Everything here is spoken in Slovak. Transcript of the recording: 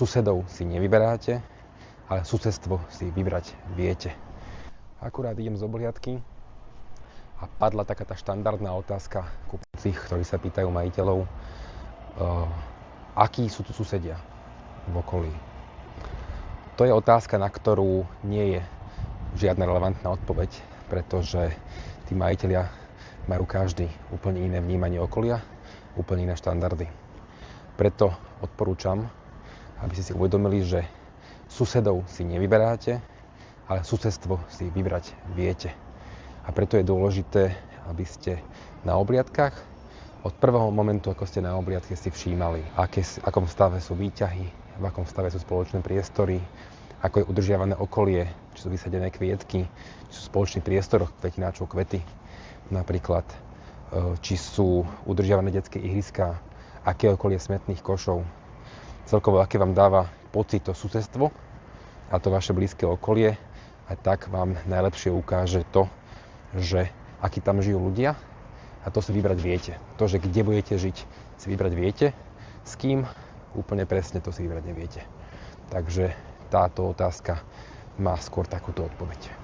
Susedov si nevyberáte, ale susedstvo si vybrať viete. Akurát idem z obhliadky a padla taká tá štandardná otázka kupujúcich, ktorí sa pýtajú majiteľov, akí sú tu susedia v okolí. To je otázka, na ktorú nie je žiadna relevantná odpoveď, pretože tí majitelia majú každý úplne iné vnímanie okolia, úplne iné štandardy. Preto odporúčam, aby ste si uvedomili, že susedov si nevyberáte, ale susedstvo si vybrať viete. A preto je dôležité, aby ste na obhliadkach od prvého momentu, ako ste na obhliadke, si všímali, v akom stave sú výťahy, v akom stave sú spoločné priestory, ako je udržiavané okolie, či sú vysadené kvietky, či sú v spoločných priestoroch kvetináčov kvety, napríklad, či sú udržiavané detské ihriská, aké okolie smetných košov, celkovo aké vám dáva pocit to susedstvo a to vaše blízke okolie, a tak vám najlepšie ukáže to, že akí tam žijú ľudia, a to si vybrať viete. To, že kde budete žiť, si vybrať viete, s kým úplne presne to si vybrať neviete. Takže táto otázka má skôr takúto odpoveď.